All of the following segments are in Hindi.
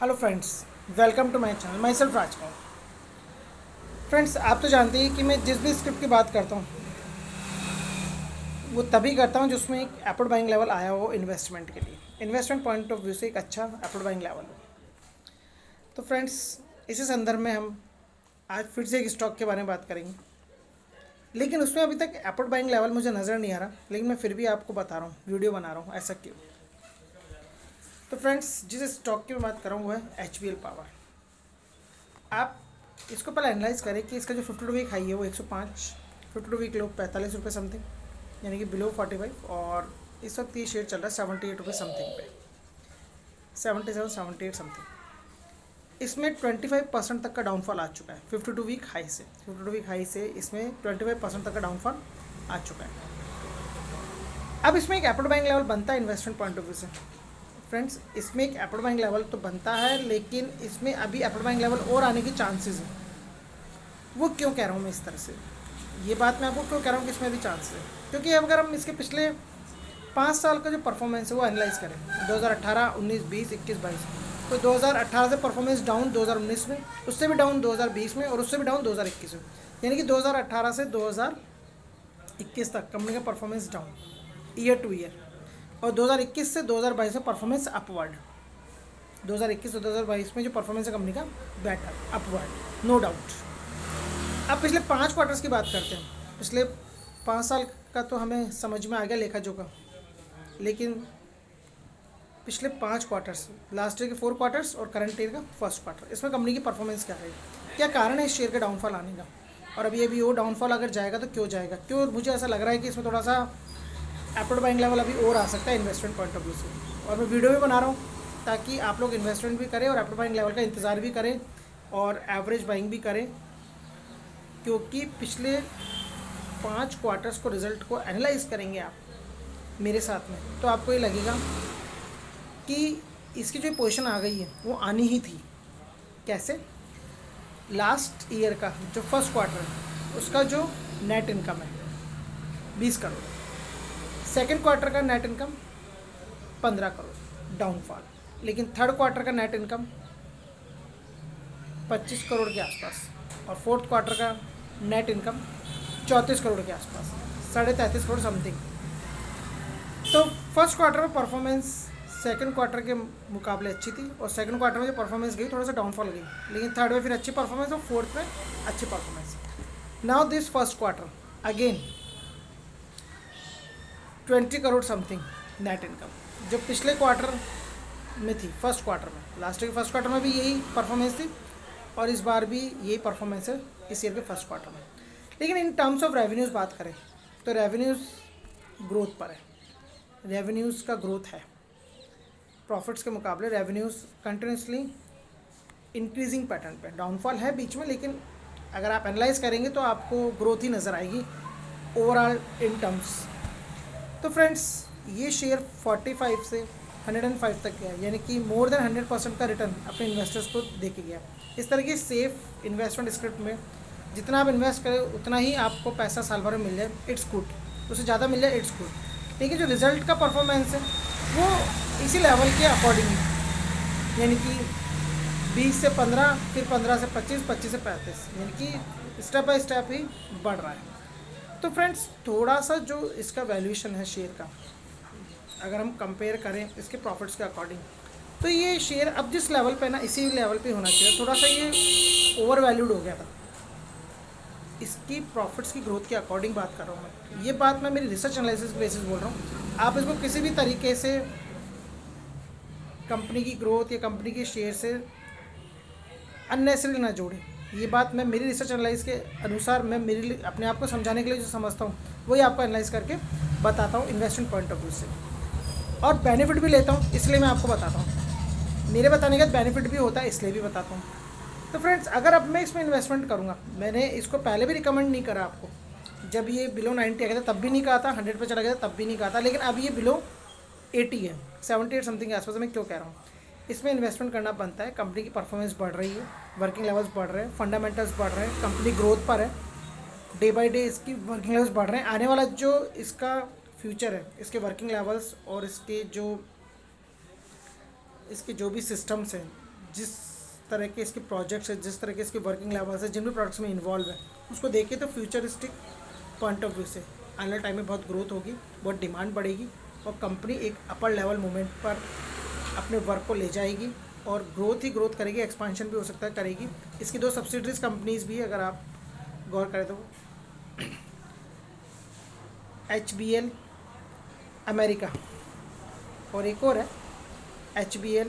Hello friends, welcome to my channel myself Rajkaur. Friends, आप तो जानते हैं कि मैं जिस भी स्क्रिप्ट की बात करता हूँ वो तभी करता हूँ जिसमें एक एप्पल बाइंग लेवल आया हो इन्वेस्टमेंट के लिए, इन्वेस्टमेंट पॉइंट ऑफ व्यू से एक अच्छा एप्पल बाइंग लेवल हो। तो फ्रेंड्स, इसी संदर्भ में हम आज फिर से एक स्टॉक के बारे में बात करेंगे, लेकिन उसमें अभी तक एप्पल बाइंग लेवल मुझे नज़र नहीं आ रहा, लेकिन मैं फिर भी आपको बता रहा हूँ, वीडियो बना रहा हूँ। ऐसा क्यों? तो फ्रेंड्स, जिस स्टॉक की मैं बात कर रहा हूँ वो है HBL पावर। आप इसको पहले एनालाइज करें कि इसका जो 52 वीक हाई है वो 105, 52 वीक लो 45 रुपये समथिंग, यानी कि बिलो 45। और इस वक्त ये शेयर चल रहा है 78 रुपये समथिंग पे, 77 78 समथिंग। इसमें 25% तक का डाउनफॉल आ चुका है 52 वीक हाई से। 52 वीक हाई से इसमें 25% तक का डाउनफॉल आ चुका है। अब इसमें एक एप्पल बाइंग लेवल बनता है इन्वेस्टमेंट पॉइंट ऑफ व्यू से। फ्रेंड्स, इसमें एक एप्पल बाइंग लेवल तो बनता है, लेकिन इसमें अभी एप्पल बाइंग लेवल और आने के चांसेस हैं। वो क्यों कह रहा हूँ मैं इस तरह से, ये बात मैं आपको क्यों कह रहा हूँ कि इसमें भी चांसेस है, क्योंकि अगर हम इसके पिछले 5 साल का जो परफॉर्मेंस है वो एनालाइज करें, 2018, 19, 20, 21, 22, तो 2018 से परफॉर्मेंस डाउन 2019 में, उससे भी डाउन 2020 में, और उससे भी डाउन 2021 में। यानी कि 2018 से 2021 तक कंपनी का performance down year two year, और 2021 से 2022 में परफॉर्मेंस अपवर्ड। 2021 से 2022 में जो परफॉर्मेंस है कंपनी का बेटर अपवर्ड, नो डाउट। अब पिछले 5 क्वार्टर्स की बात करते हैं। पिछले 5 साल का तो हमें समझ में आ गया लेखा जोखा, लेकिन पिछले 5 क्वार्टर्स, लास्ट ईयर के 4 क्वार्टर्स और करंट ईयर का फर्स्ट क्वार्टर, इसमें कंपनी की परफॉर्मेंस क्या रही, क्या कारण है इस शेयर के डाउनफॉल आने का, और अभी अभी वो डाउनफॉल अगर जाएगा तो क्यों जाएगा, क्यों मुझे ऐसा लग रहा है कि इसमें थोड़ा सा एप्पल बाइंग लेवल अभी और आ सकता है इन्वेस्टमेंट पॉइंट ऑफ व्यू से। और मैं वीडियो भी बना रहा हूँ ताकि आप लोग इन्वेस्टमेंट भी करें और एप्पल बाइंग लेवल का इंतज़ार भी करें और एवरेज बाइंग भी करें, क्योंकि पिछले 5 क्वार्टर्स को रिज़ल्ट को एनालाइज करेंगे आप मेरे साथ में, तो आपको ये लगेगा कि इसकी जो पोजीशन आ गई है वो आनी ही थी। कैसे? लास्ट ईयर का जो फर्स्ट क्वार्टर है उसका जो नेट इनकम है 20 करोड़, सेकेंड क्वार्टर का नेट इनकम 15 करोड़ डाउनफॉल, लेकिन थर्ड क्वार्टर का नेट इनकम 25 करोड़ के आसपास, और फोर्थ क्वार्टर का नेट इनकम 34 करोड़ के आसपास, 33.5 करोड़ समथिंग। तो फर्स्ट क्वार्टर में परफॉर्मेंस सेकंड क्वार्टर के मुकाबले अच्छी थी, और सेकंड क्वार्टर में जो परफॉर्मेंस गई थोड़ा सा डाउनफॉल गई, लेकिन थर्ड में फिर अच्छी परफॉर्मेंस और फोर्थ में अच्छी performance. Now this first quarter again 20 crore something net income, जो पिछले क्वार्टर में थी, फर्स्ट क्वार्टर में, लास्ट ईयर के फर्स्ट क्वार्टर में भी यही परफॉर्मेंस थी, और इस बार भी यही परफॉर्मेंस है इस ईयर के फर्स्ट क्वार्टर में। लेकिन इन टर्म्स ऑफ रेवेन्यूज़ बात करें तो रेवेन्यूज़ ग्रोथ पर है, रेवेन्यूज़ का ग्रोथ है, प्रॉफिट्स के मुकाबले रेवेन्यूज़ कंटिन्यूसली इंक्रीजिंग पैटर्न पे, डाउनफॉल है बीच में, लेकिन अगर आप एनालाइज करेंगे तो आपको ग्रोथ ही नज़र आएगी ओवरऑल इन टर्म्स। तो फ्रेंड्स, ये शेयर 45 से 105 तक गया, यानी कि मोर देन 100% का रिटर्न अपने इन्वेस्टर्स को दे के गया। इस तरह की सेफ इन्वेस्टमेंट स्क्रिप्ट में जितना आप इन्वेस्ट करें उतना ही आपको पैसा साल भर में मिल जाए, इट्स गुड, उससे ज़्यादा मिल जाए इट्स गुड। लेकिन जो रिज़ल्ट का परफॉर्मेंस है वो इसी लेवल के अकॉर्डिंग, यानी कि 20 से 15, फिर 15 से 25, 25 से 35, यानी कि स्टेप बाय स्टेप ही बढ़ रहा है। तो फ्रेंड्स, थोड़ा सा जो इसका वैल्यूएशन है शेयर का, अगर हम कंपेयर करें इसके प्रॉफिट्स के अकॉर्डिंग, तो ये शेयर अब जिस लेवल पे ना, इसी लेवल पे होना चाहिए। थोड़ा सा ये ओवर वैल्यूड हो गया था, इसकी प्रॉफिट्स की ग्रोथ के अकॉर्डिंग बात कर रहा हूँ मैं। ये बात मैं मेरी रिसर्च एनालिसिस के बेसिस बोल रहा हूँ। आप इसको किसी भी तरीके से कंपनी की ग्रोथ या कंपनी के शेयर से अननेसेसरी ना जोड़ें। ये बात मैं मेरी रिसर्च एनालाइज के अनुसार, मैं मेरे लिए अपने आप को समझाने के लिए जो समझता हूँ वही आपको एनालाइज करके बताता हूँ इन्वेस्टमेंट पॉइंट ऑफ व्यू से, और बेनिफिट भी लेता हूँ, इसलिए मैं आपको बताता हूँ। मेरे बताने का बेनिफिट भी होता है, इसलिए भी बताता हूँ। तो फ्रेंड्स, अगर अब मैं इसमें इन्वेस्टमेंट करूँगा, मैंने इसको पहले भी रिकमेंड नहीं करा आपको, जब ये बिलो 90 आ गया था तब भी नहीं कहा था, 100 पे चला गया था तब भी नहीं कहा था, लेकिन अब ये बिलो 80 है, 78 समथिंग के आसपास। मैं क्यों कह रहा हूँ? इसमें इन्वेस्टमेंट करना बनता है, कंपनी की परफॉर्मेंस बढ़ रही है, वर्किंग लेवल्स बढ़ रहे हैं, फंडामेंटल्स बढ़ रहे हैं, कंपनी ग्रोथ पर है, डे बाई डे इसकी वर्किंग लेवल्स बढ़ रहे हैं। आने वाला जो इसका फ्यूचर है, इसके वर्किंग लेवल्स और इसके जो भी सिस्टम्स हैं, जिस तरह के इसके प्रोजेक्ट्स है, जिस तरह के इसके वर्किंग लेवल्स है, जिन भी प्रोडक्ट्स में इन्वॉल्व है, उसको देखें तो फ्यूचरिस्टिक पॉइंट ऑफ व्यू से आने वाले टाइम में बहुत ग्रोथ होगी, बहुत डिमांड बढ़ेगी और कंपनी एक अपर लेवल मोमेंट पर अपने वर्क को ले जाएगी और ग्रोथ ही ग्रोथ करेगी, एक्सपांशन भी हो सकता है करेगी। इसकी 2 सब्सिडरीज कंपनीज भी अगर आप गौर करें तो HBL अमेरिका और एक और है HBL,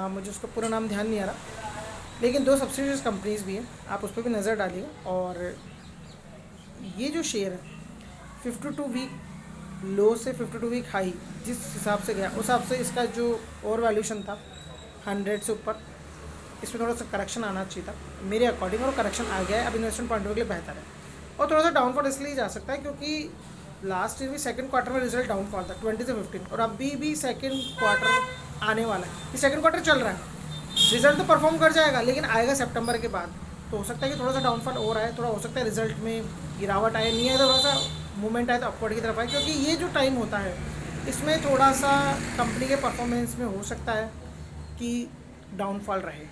मुझे उसका पूरा नाम ध्यान नहीं आ रहा, लेकिन 2 सब्सिडरीज कंपनीज भी हैं, आप उस पर भी नज़र डालिएगा। और ये जो शेयर है 52 वीक लो से 52 वीक हाई जिस हिसाब से गया, उस हिसाब से इसका जो और वैल्यूशन था 100 से ऊपर, इसमें थोड़ा सा करेक्शन आना चाहिए था मेरे अकॉर्डिंग, और करेक्शन आ गया है। अब इन्वेस्टमेंट पॉइंट ऑफ व्यू के लिए बेहतर है और थोड़ा सा डाउनफॉल इसलिए जा सकता है क्योंकि लास्ट ईयर भी सेकंड क्वार्टर में रिजल्ट डाउनफॉल था 20 से 15, और अभी भी सेकंड क्वार्टर आने वाला है, ये सेकंड क्वार्टर चल रहा है, रिजल्ट तो परफॉर्म कर जाएगा लेकिन आएगा सितंबर के बाद, तो हो सकता है कि थोड़ा सा डाउनफॉल हो रहा है, थोड़ा हो सकता है रिजल्ट में गिरावट आए, नहीं आए तो थोड़ा सा मूवमेंट आए तो अपवर्ड की तरफ आए, क्योंकि ये जो टाइम होता है इसमें थोड़ा सा कंपनी के परफॉर्मेंस में हो सकता है कि डाउनफॉल रहे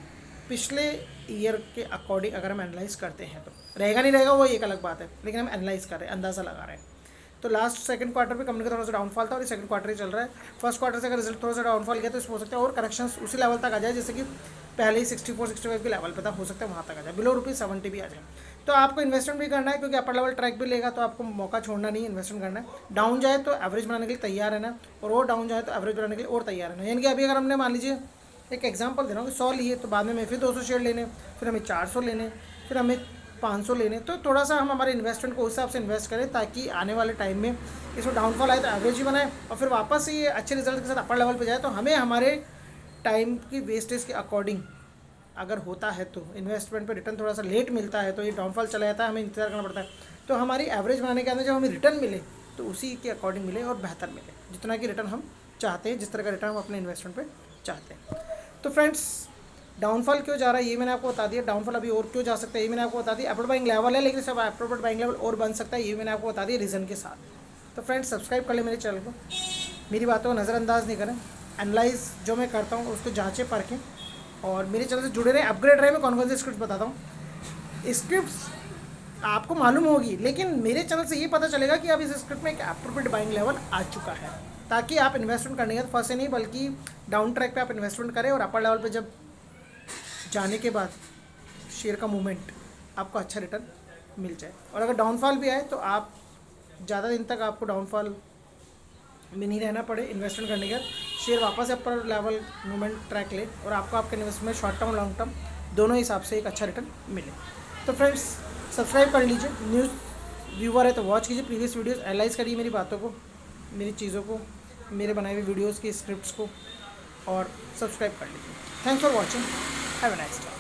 पिछले ईयर के अकॉर्डिंग। अगर हम एनालाइज करते हैं तो रहेगा नहीं रहेगा वो एक अलग बात है, लेकिन हम एनालाइज कर रहे हैं, अंदाज़ा लगा रहे हैं। तो लास्ट सेकंड क्वार्टर पे कंपनी का थोड़ा सा डाउनफॉल था और ये सेकंड क्वार्टर ही चल रहा है। फर्स्ट क्वार्टर से अगर रिजल्ट थोड़ा सा डाउनफॉल गया तो इसमें हो सकता है और करेक्शंस उसी लेवल तक आ जाए जैसे कि पहले ही 64-65 के लेवल पे था, हो सकता है वहाँ तक आ जाए, बिलो ₹70 भी आ जाए। तो आपको इन्वेस्टमेंट भी करना है क्योंकि अपर लेवल ट्रैक भी लेगा, तो आपको मौका छोड़ना नहीं, इन्वेस्टमेंट करना है। डाउन जाए तो एवरेज बनाने के लिए तैयार रहना, और वो डाउन जाए तो एवरेज बनाने के लिए और तैयार रहना। यानी कि अभी अगर हमने मान लीजिए एक एग्जांपल दे रहा हूँ कि 100 लिए तो बाद में हमें फिर 200 शेयर लेने, फिर हमें 400 लेने, फिर हमें 500 लेने, तो थोड़ा सा हम हमारे इन्वेस्टमेंट को उस हिसाब से इन्वेस्ट करें ताकि आने वाले टाइम में इसमें डाउनफॉल आए तो एवरेज ही बनाए और फिर वापस ये अच्छे रिजल्ट के साथ अपर लेवल पे जाए, तो हमें हमारे टाइम की वेस्टेज के अकॉर्डिंग अगर होता है तो इन्वेस्टमेंट पे रिटर्न थोड़ा सा लेट मिलता है, तो ये डाउनफॉल चला जाता है, हमें इंतजार करना पड़ता है। तो हमारी एवरेज बनाने के अंदर जब हमें रिटर्न मिले तो उसी के अकॉर्डिंग मिले और बेहतर मिले, जितना कि रिटर्न हम चाहते हैं, जिस तरह का रिटर्न हम अपने इन्वेस्टमेंट पे चाहते हैं। तो फ्रेंड्स, डाउनफॉल क्यों जा रहा है ये मैंने आपको बता दिया, डाउनफॉल अभी और क्यों जा सकता है ये मैंने आपको बता दिया। अपवर्ड बाइंग लेवल है लेकिन सब अपवर्ड बाइंग लेवल और बन सकता है, ये मैंने आपको बता दिया रीज़न के साथ। तो फ्रेंड्स, सब्सक्राइब कर ले मेरे चैनल को, मेरी बातों को नज़रअंदाज नहीं करें, एनालाइज जो मैं करता हूँ उसको जाँचें परखें और मेरे चैनल से जुड़े रहें, अपग्रेड रहे। मैं कौन सी स्क्रिप्ट बताता हूँ, स्क्रिप्ट्स आपको मालूम होगी लेकिन मेरे चैनल से ये पता चलेगा कि अब इस स्क्रिप्ट में एक अप्रोप्रिएट बाइंग लेवल आ चुका है, ताकि आप इन्वेस्टमेंट करने के बाद फंसे नहीं, बल्कि डाउन ट्रैक पे आप इन्वेस्टमेंट करें और अपर लेवल पे जब जाने के बाद शेयर का मूवमेंट आपको अच्छा रिटर्न मिल जाए। और अगर डाउनफॉल भी आए तो आप ज़्यादा दिन तक आपको डाउनफॉल में नहीं रहना पड़े, इन्वेस्टमेंट करने के बाद शेयर वापस अपर लेवल मूवमेंट ट्रैक ले और आपको आपके investment short term long term दोनों हिसाब से एक अच्छा रिटर्न मिले। तो फ्रेंड्स, सब्सक्राइब कर लीजिए, न्यूज़ व्यूवर है तो वॉच कीजिए प्रीवियस वीडियोस, एनालाइज करिए मेरी बातों को, मेरी चीज़ों को, मेरे बनाए हुए वीडियोस की स्क्रिप्ट्स को, और सब्सक्राइब कर लीजिए। Thanks for watching, have a nice day.